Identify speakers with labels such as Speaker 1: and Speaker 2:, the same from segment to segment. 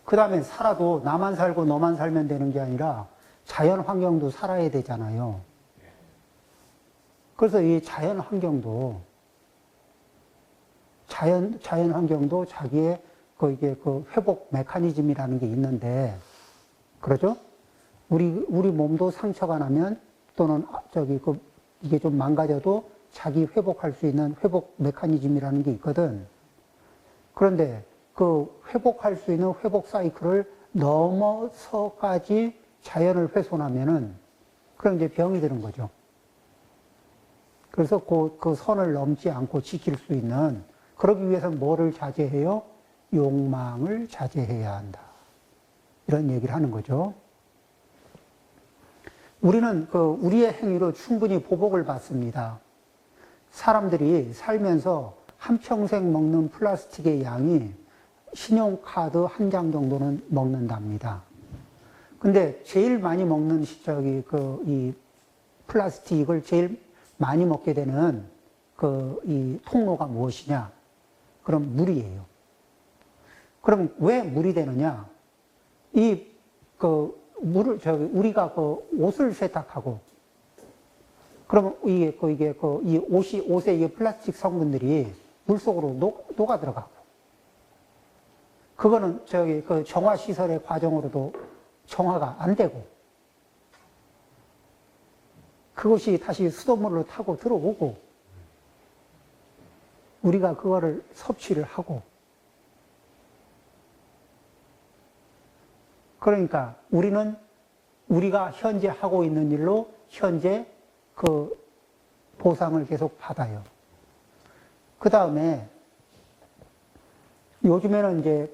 Speaker 1: 그 다음에 살아도 나만 살고 너만 살면 되는 게 아니라 자연 환경도 살아야 되잖아요. 그래서 이 자연 환경도 자기의 이게 회복 메커니즘이라는 게 있는데, 그러죠? 우리 몸도 상처가 나면 또는 이게 좀 망가져도 자기 회복할 수 있는 회복 메커니즘이라는 게 있거든. 그런데 그 회복할 수 있는 회복 사이클을 넘어서까지 자연을 훼손하면은 그럼 이제 병이 드는 거죠. 그래서 그 선을 넘지 않고 지킬 수 있는, 그러기 위해서는 뭐를 자제해요? 욕망을 자제해야 한다. 이런 얘기를 하는 거죠. 우리는 우리의 행위로 충분히 보복을 받습니다. 사람들이 살면서 한평생 먹는 플라스틱의 양이 신용카드 한 장 정도는 먹는답니다. 근데 제일 많이 먹는 이 플라스틱을 제일 많이 먹게 되는 이 통로가 무엇이냐? 그럼 물이에요. 그럼 왜 물이 되느냐? 우리가 옷을 세탁하고, 그러면 이 옷에 이게 플라스틱 성분들이 물 속으로 녹아 들어가고, 그거는 정화시설의 과정으로도 정화가 안 되고, 그것이 다시 수돗물로 타고 들어오고, 우리가 그거를 섭취를 하고, 그러니까 우리가 현재 하고 있는 일로 현재 보상을 계속 받아요. 그 다음에 요즘에는 이제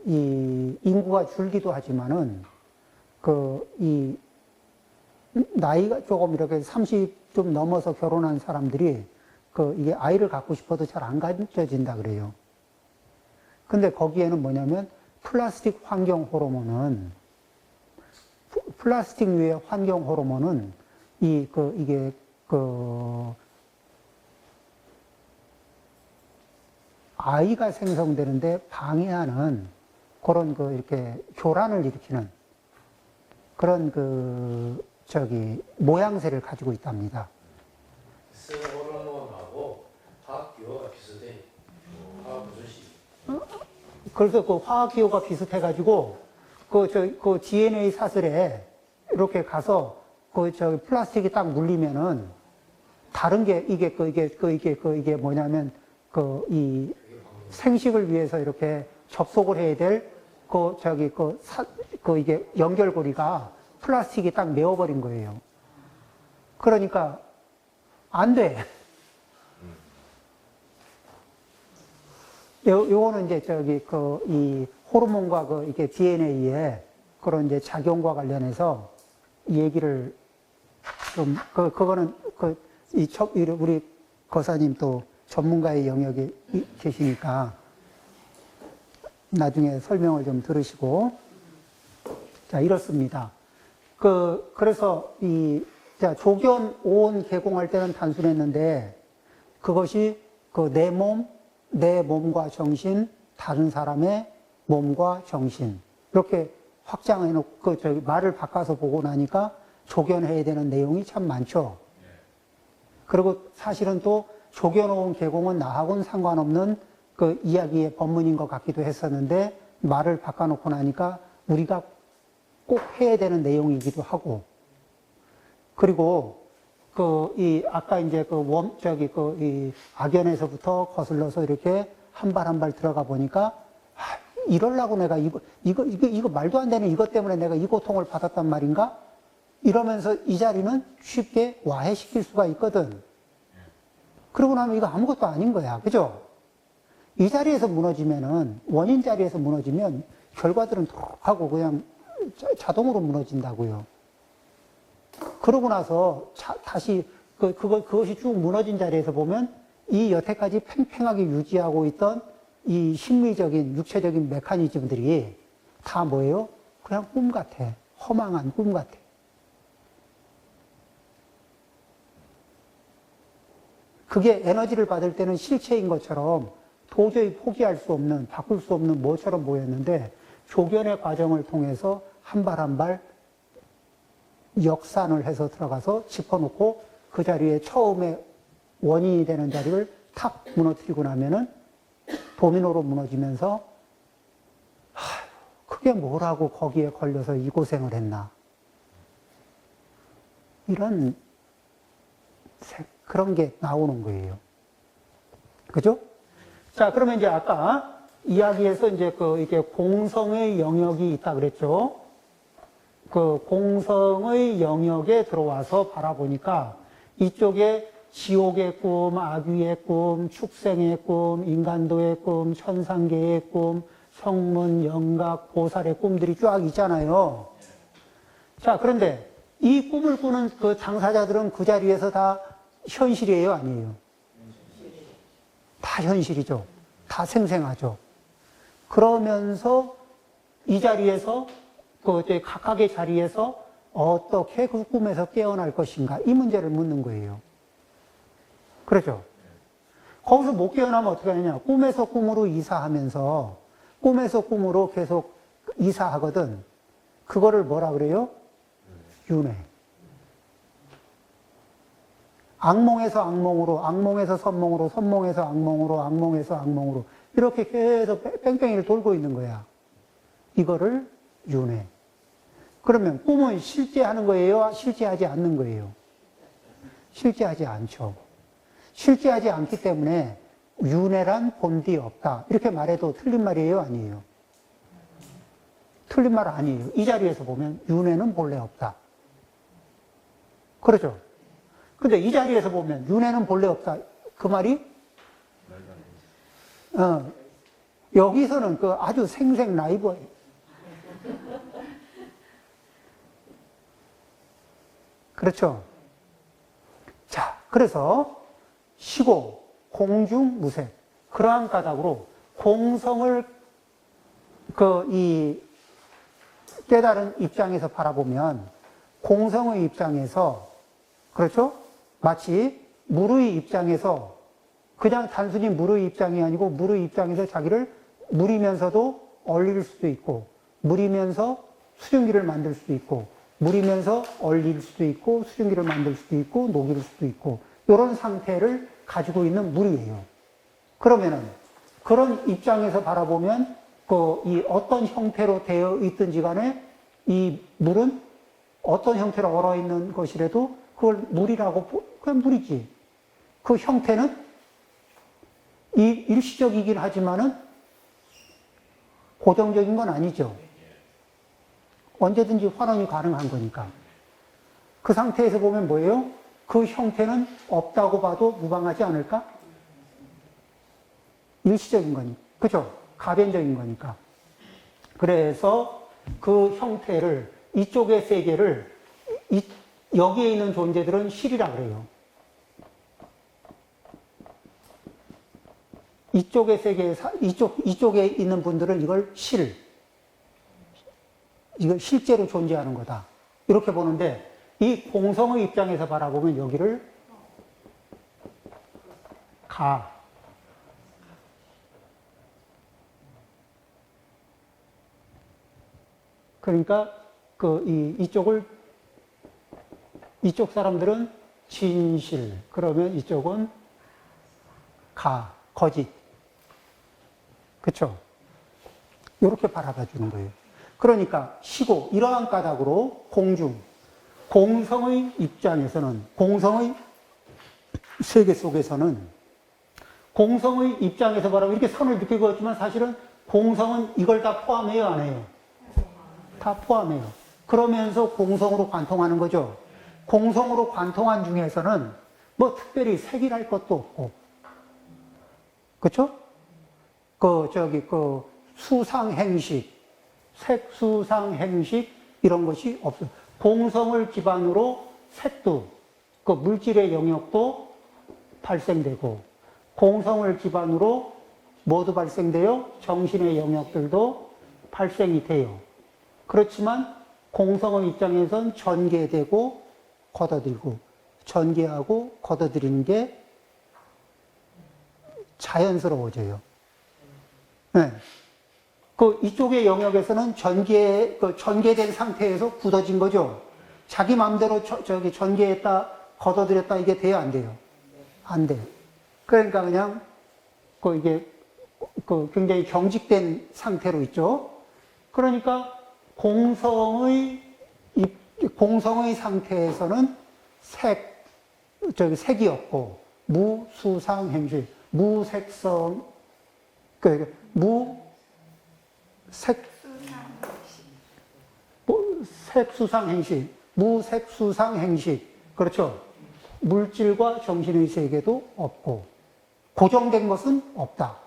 Speaker 1: 이 인구가 줄기도 하지만은 이 나이가 조금 이렇게 30 좀 넘어서 결혼한 사람들이 이게 아이를 갖고 싶어도 잘 안 가져진다 그래요. 근데 거기에는 뭐냐면 플라스틱 위의 환경 호르몬은 이게 아이가 생성되는데 방해하는 그런 이렇게 교란을 일으키는 그런 모양새를 가지고 있답니다.
Speaker 2: 호르몬하고 화학기호가 비슷해. 화학 무슨
Speaker 1: 그래서 화학기호가 비슷해가지고 DNA 사슬에 이렇게 가서 플라스틱이 딱 물리면은 다른 게 이게 뭐냐면 이 생식을 위해서 이렇게 접속을 해야 될 이게 연결고리가 플라스틱이 딱 메워버린 거예요. 그러니까 안 돼. 요거는 이제 이 호르몬과 이게 DNA의 그런 이제 작용과 관련해서 얘기를 좀, 그거는 우리 거사님 또 전문가의 영역에 계시니까 나중에 설명을 좀 들으시고. 자, 이렇습니다. 그래서 조견 오온 개공할 때는 단순했는데 그것이 내 몸과 정신, 다른 사람의 몸과 정신, 이렇게 확장해 놓고, 말을 바꿔서 보고 나니까 조견해야 되는 내용이 참 많죠. 그리고 사실은 또 조견오온 개공은 나하고는 상관없는 이야기의 법문인 것 같기도 했었는데, 말을 바꿔놓고 나니까 우리가 꼭 해야 되는 내용이기도 하고, 그리고 아까 이제 이 악연에서부터 거슬러서 이렇게 한 발 한 발 들어가 보니까, 이럴라고 내가 이거 말도 안 되는 이것 때문에 내가 이 고통을 받았단 말인가? 이러면서 이 자리는 쉽게 와해시킬 수가 있거든. 그러고 나면 이거 아무것도 아닌 거야. 그죠? 이 자리에서 무너지면은, 원인 자리에서 무너지면 결과들은 톡 하고 그냥 자동으로 무너진다고요. 그러고 나서 다시 그것이 쭉 무너진 자리에서 보면 이 여태까지 팽팽하게 유지하고 있던 이 심리적인, 육체적인 메커니즘들이 다 뭐예요? 그냥 꿈 같아. 허망한 꿈 같아. 그게 에너지를 받을 때는 실체인 것처럼 도저히 포기할 수 없는, 바꿀 수 없는 뭐처럼 보였는데, 조견의 과정을 통해서 한 발 한 발 역산을 해서 들어가서 짚어놓고 그 자리에 처음에 원인이 되는 자리를 탁 무너뜨리고 나면은 도미노로 무너지면서 그게 뭐라고 거기에 걸려서 이 고생을 했나. 이런 그런 게 나오는 거예요. 그죠? 자, 그러면 이제 아까 이야기에서 이제 이게 공성의 영역이 있다 그랬죠? 그 공성의 영역에 들어와서 바라보니까 이쪽에 지옥의 꿈, 악귀의 꿈, 축생의 꿈, 인간도의 꿈, 천상계의 꿈, 성문, 영각, 보살의 꿈들이 쫙 있잖아요. 자, 그런데 이 꿈을 꾸는 그 당사자들은 그 자리에서 다 현실이에요, 아니에요? 다 현실이죠. 다 생생하죠. 그러면서 이 자리에서 각각의 자리에서 어떻게 그 꿈에서 깨어날 것인가 이 문제를 묻는 거예요. 그렇죠? 거기서 못 깨어나면 어떻게 하느냐. 꿈에서 꿈으로 이사하면서 꿈에서 꿈으로 계속 이사하거든. 그거를 뭐라 그래요? 윤회. 악몽에서 악몽으로, 악몽에서 선몽으로, 선몽에서 악몽으로, 악몽에서 악몽으로 이렇게 계속 뺑뺑이를 돌고 있는 거야. 이거를 윤회. 그러면 꿈은 실제하는 거예요? 실제하지 않는 거예요? 실제하지 않죠. 실제하지 않기 때문에 윤회란 본디 없다. 이렇게 말해도 틀린 말이에요? 아니에요? 틀린 말 아니에요. 이 자리에서 보면 윤회는 본래 없다. 그렇죠? 근데 이 자리에서 보면 윤회는 본래 없다. 그 말이? 여기서는 그 아주 생생 라이브예요. 그렇죠? 자, 그래서 시고, 공중, 무색. 그러한 까닭으로 공성을 깨달은 입장에서 바라보면 공성의 입장에서, 그렇죠? 마치 물의 입장에서 그냥 단순히 물의 입장이 아니고 물의 입장에서 자기를 물이면서도 얼릴 수도 있고 물이면서 수증기를 만들 수도 있고 물이면서 얼릴 수도 있고 수증기를 만들 수도 있고 녹일 수도 있고 이런 상태를 가지고 있는 물이에요. 그러면은 그런 입장에서 바라보면 이 어떤 형태로 되어 있든지 간에 이 물은 어떤 형태로 얼어 있는 것이라도 그걸 물이라고 그냥 물이지. 그 형태는 일시적이긴 하지만은 고정적인 건 아니죠. 언제든지 환원이 가능한 거니까. 그 상태에서 보면 뭐예요? 그 형태는 없다고 봐도 무방하지 않을까? 일시적인 거니까. 그죠? 가변적인 거니까. 그래서 그 형태를, 이쪽의 세계를, 여기에 있는 존재들은 실이라 그래요. 이쪽의 세계에, 이쪽에 있는 분들은 이걸 이걸 실제로 존재하는 거다. 이렇게 보는데, 이 공성의 입장에서 바라보면 여기를 가. 그러니까, 이쪽 사람들은 진실. 그러면 이쪽은 거짓. 그쵸? 이렇게 바라봐 주는 거예요. 그러니까, 시고, 이러한 까닭으로 공성의 입장에서는, 공성의 세계 속에서는, 공성의 입장에서 바라보면 이렇게 선을 늦게 그었지만 사실은 공성은 이걸 다 포함해요, 안 해요? 다 포함해요. 그러면서 공성으로 관통하는 거죠. 공성으로 관통한 중에서는 뭐 특별히 색이랄 것도 없고, 그쵸? 수상행식, 색수상행식, 이런 것이 없어요. 공성을 기반으로 색도, 물질의 영역도 발생되고, 공성을 기반으로 뭐도 발생돼요? 정신의 영역들도 발생이 돼요. 그렇지만 공성의 입장에선 전개되고 걷어들이고, 전개하고 걷어들이는 게 자연스러워져요. 네. 그 이쪽의 영역에서는 전개된 상태에서 굳어진 거죠. 자기 마음대로 저기 전개했다, 걷어들였다 이게 돼요, 안 돼요? 안 돼요. 그러니까 그냥 이게 굉장히 경직된 상태로 있죠. 그러니까 공성의 상태에서는 색이 없고 무수상행식, 무색성, 색수상행식, 무색수상행식, 그렇죠. 물질과 정신의 세계도 없고 고정된 것은 없다.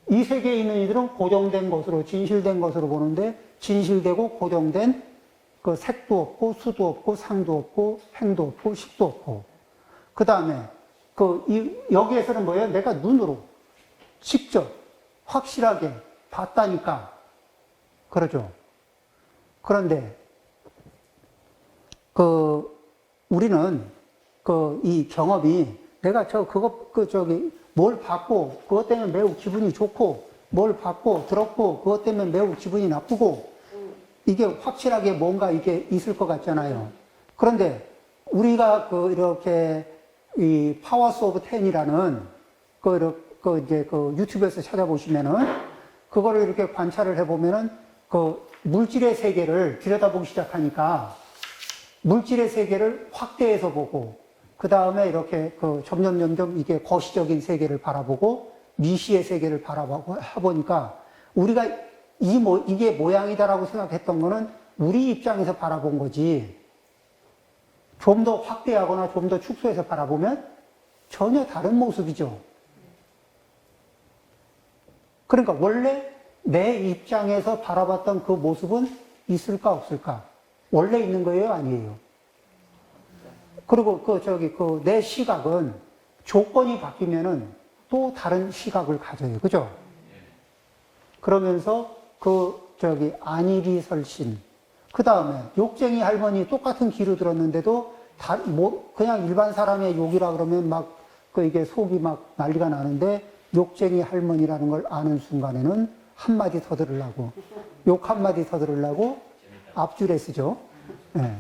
Speaker 1: 이 세계에 있는 이들은 고정된 것으로, 진실된 것으로 보는데 진실되고 고정된 그 색도 없고 수도 없고 상도 없고 행도 없고 식도 없고, 그 다음에 여기에서는 뭐예요? 내가 눈으로 직접 확실하게 봤다니까 그러죠. 그런데 우리는 이 경험이 내가 뭘 봤고 그것 때문에 매우 기분이 좋고, 뭘 봤고 들었고 그것 때문에 매우 기분이 나쁘고, 이게 확실하게 뭔가 이게 있을 것 같잖아요. 그런데 우리가 이렇게 이 파워스 오브 10이라는 이제 유튜브에서 찾아보시면은 그거를 이렇게 관찰을 해보면은 물질의 세계를 들여다보기 시작하니까 물질의 세계를 확대해서 보고, 그 다음에 이렇게 점점 이게 거시적인 세계를 바라보고 미시의 세계를 바라보고 해보니까 우리가 이게 모양이다라고 생각했던 거는 우리 입장에서 바라본 거지, 좀 더 확대하거나 좀 더 축소해서 바라보면 전혀 다른 모습이죠. 그러니까 원래 내 입장에서 바라봤던 그 모습은 있을까 없을까? 원래 있는 거예요, 아니에요? 그리고 내 시각은 조건이 바뀌면은 또 다른 시각을 가져요. 그죠? 그러면서 안이비설신. 그 다음에 욕쟁이 할머니 똑같은 귀로 들었는데도 그냥 일반 사람의 욕이라 그러면 이게 속이 막 난리가 나는데, 욕쟁이 할머니라는 걸 아는 순간에는 한마디 더 들으려고, 욕 한마디 더 들으려고 앞줄에 쓰죠. 네.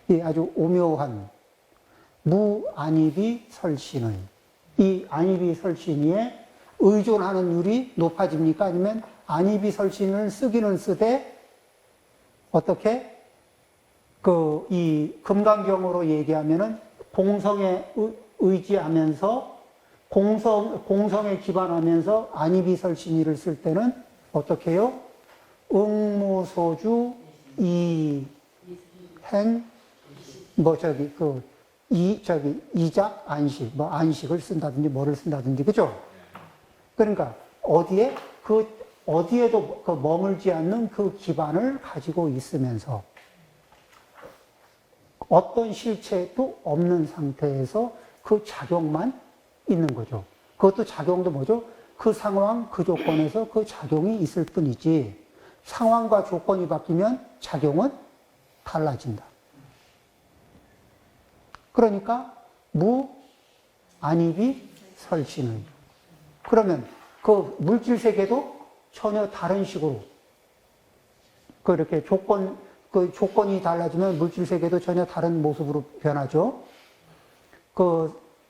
Speaker 1: 이 아주 오묘한 무안이비 설신의, 이 안이비 설신이에 의존하는 율이 높아집니까? 아니면 안이비 설신을 쓰기는 쓰되 어떻게 이 금강경으로 얘기하면은 공성에 의지하면서 공성에 기반하면서 안이비 설신이를 쓸 때는 어떻게 해요? 응무소주 이행 이작 안식, 안식을 쓴다든지 뭐를 쓴다든지, 그죠? 그러니까 어디에도 머물지 않는 그 기반을 가지고 있으면서 어떤 실체도 없는 상태에서 그 작용만 있는 거죠. 그것도 작용도 뭐죠? 그 상황, 그 조건에서 그 작용이 있을 뿐이지, 상황과 조건이 바뀌면 작용은 달라진다. 그러니까 안이비 설신의. 그러면 그 물질 세계도 전혀 다른 식으로 이렇게 조건이 달라지면 물질 세계도 전혀 다른 모습으로 변하죠.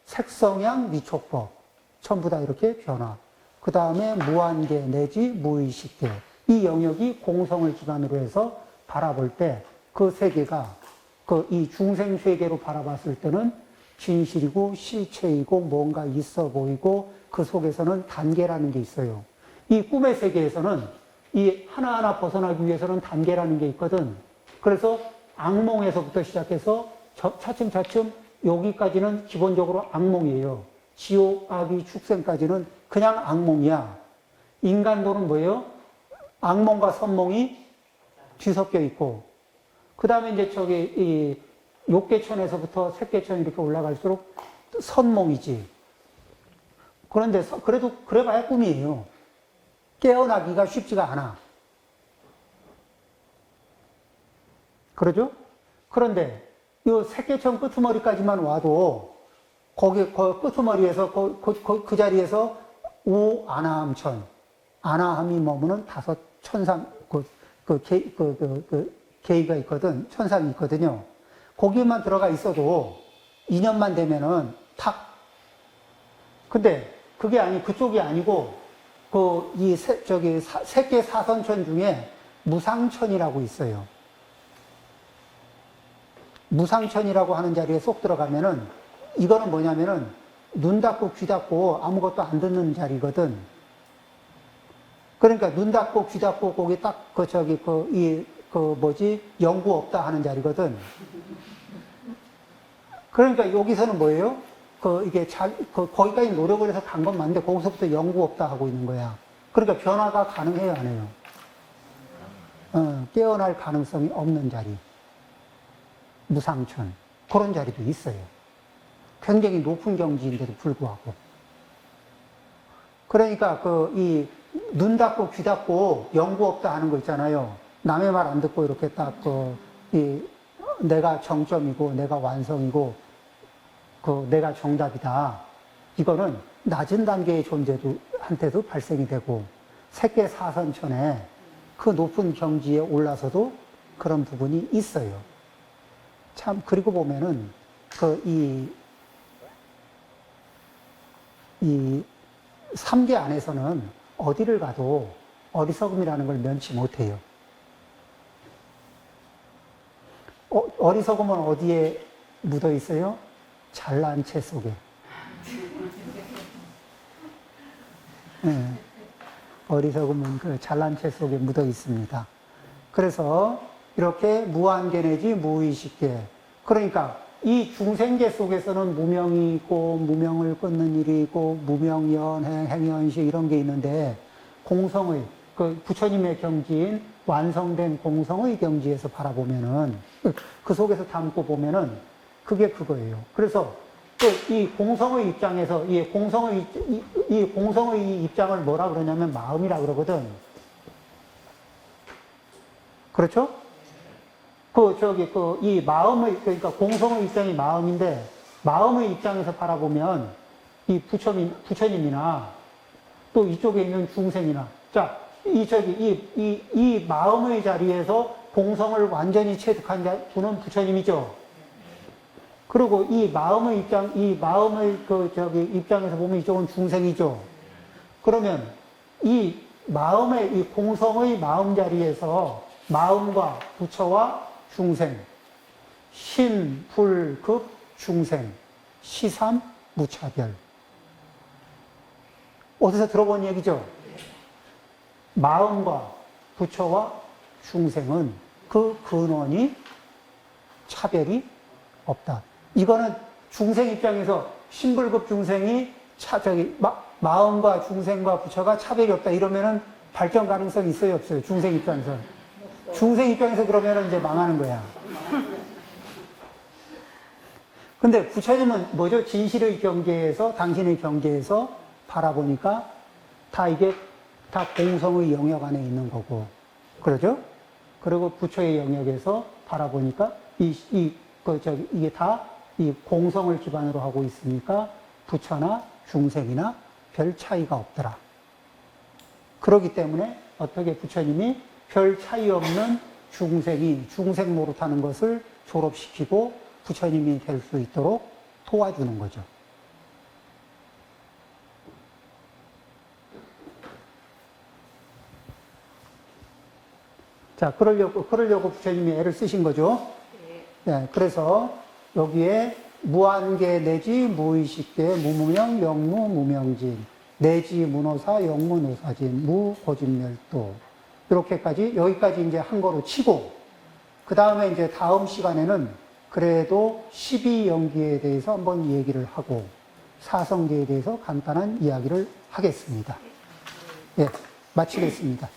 Speaker 1: 색성향 미촉법 전부 다 이렇게 변화. 그 다음에 무한계 내지 무의식계, 이 영역이 공성을 기반으로 해서 바라볼 때 그 세계가 이 중생 세계로 바라봤을 때는 진실이고 실체이고 뭔가 있어 보이고, 그 속에서는 단계라는 게 있어요. 이 꿈의 세계에서는 이 하나하나 벗어나기 위해서는 단계라는 게 있거든. 그래서 악몽에서부터 시작해서 차츰차츰 여기까지는 기본적으로 악몽이에요. 지옥, 악이, 축생까지는 그냥 악몽이야. 인간도는 뭐예요? 악몽과 선몽이 뒤섞여 있고, 그 다음에 이제 이 욕계천에서부터 색계천 이렇게 올라갈수록 선몽이지. 그런데 그래도 그래봐야 꿈이에요. 깨어나기가 쉽지가 않아. 그러죠? 그런데 이 색계천 끄트머리까지만 와도 거기 끄트머리에서 그 자리에서 우아나함천, 아나함이 머무는 5 천상, 계의가 있거든, 천상이 있거든요. 거기에만 들어가 있어도 2년만 되면은 탁. 근데 그쪽이 아니고, 세계 사선천 중에 무상천이라고 있어요. 무상천이라고 하는 자리에 쏙 들어가면은, 이거는 뭐냐면은, 눈 닫고 귀 닫고 아무것도 안 듣는 자리거든. 그러니까 눈 닫고 귀 닫고 거기 딱 영구 없다 하는 자리거든. 그러니까 여기서는 뭐예요? 거기까지 노력을 해서 간 건 맞는데 거기서부터 영구 없다 하고 있는 거야. 그러니까 변화가 가능해요, 안 해요? 깨어날 가능성이 없는 자리. 무상천. 그런 자리도 있어요. 굉장히 높은 경지인데도 불구하고. 그러니까 눈 닫고 귀 닫고 영구 없다 하는 거 있잖아요. 남의 말 안 듣고 이렇게 딱 내가 정점이고 내가 완성이고 내가 정답이다. 이거는 낮은 단계의 존재한테도 발생이 되고 세계 사선천에 그 높은 경지에 올라서도 그런 부분이 있어요. 참 그리고 보면은 이 3계 안에서는 어디를 가도 어리석음이라는 걸 면치 못해요. 어리석음은 어디에 묻어 있어요? 잘난 체 속에. 네. 어리석음은 잘난 체 속에 묻어 있습니다. 그래서 이렇게 무한계 내지 무의식계. 그러니까 이 중생계 속에서는 무명이 있고 무명을 끊는 일이 있고 무명연행, 행연식 이런 게 있는데 공성의 부처님의 경지인 완성된 공성의 경지에서 바라보면은 그 속에서 담고 보면은 그게 그거예요. 그래서 이 공성의 입장에서 이 공성의 입장을 뭐라 그러냐면 마음이라 그러거든. 그렇죠? 이 마음의, 그러니까 공성의 입장이 마음인데, 마음의 입장에서 바라보면, 이 부처님이나, 또 이쪽에 있는 중생이나, 자, 이 마음의 자리에서 공성을 완전히 체득한 분은 부처님이죠. 그리고 이 마음의 입장에서 보면 이쪽은 중생이죠. 그러면 이 공성의 마음 자리에서 마음과 부처와 중생, 신, 불, 극, 중생, 시삼, 무차별. 어디서 들어본 얘기죠? 마음과 부처와 중생은 그 근원이 차별이 없다. 이거는 중생 입장에서 신불급 중생이 마음과 중생과 부처가 차별이 없다. 이러면은 발전 가능성이 있어요, 없어요? 중생 입장에서. 중생 입장에서 그러면 이제 망하는 거야. 근데 부처님은 뭐죠? 진실의 경계에서, 당신의 경계에서 바라보니까 이게 다 공성의 영역 안에 있는 거고. 그러죠? 그리고 부처의 영역에서 바라보니까 이게 다 이 공성을 기반으로 하고 있으니까 부처나 중생이나 별 차이가 없더라. 그렇기 때문에 어떻게 부처님이 별 차이 없는 중생 노릇하는 것을 졸업시키고 부처님이 될 수 있도록 도와주는 거죠. 자, 그러려고 부처님이 애를 쓰신 거죠. 네, 그래서 여기에 무한계 내지 무의식계, 무무명, 영무, 무명진, 내지 무노사, 영무, 노사진, 무고진멸도. 여기까지 이제 한 거로 치고, 그 다음에 이제 다음 시간에는 그래도 12연기에 대해서 한번 얘기를 하고, 사성계에 대해서 간단한 이야기를 하겠습니다. 예, 마치겠습니다.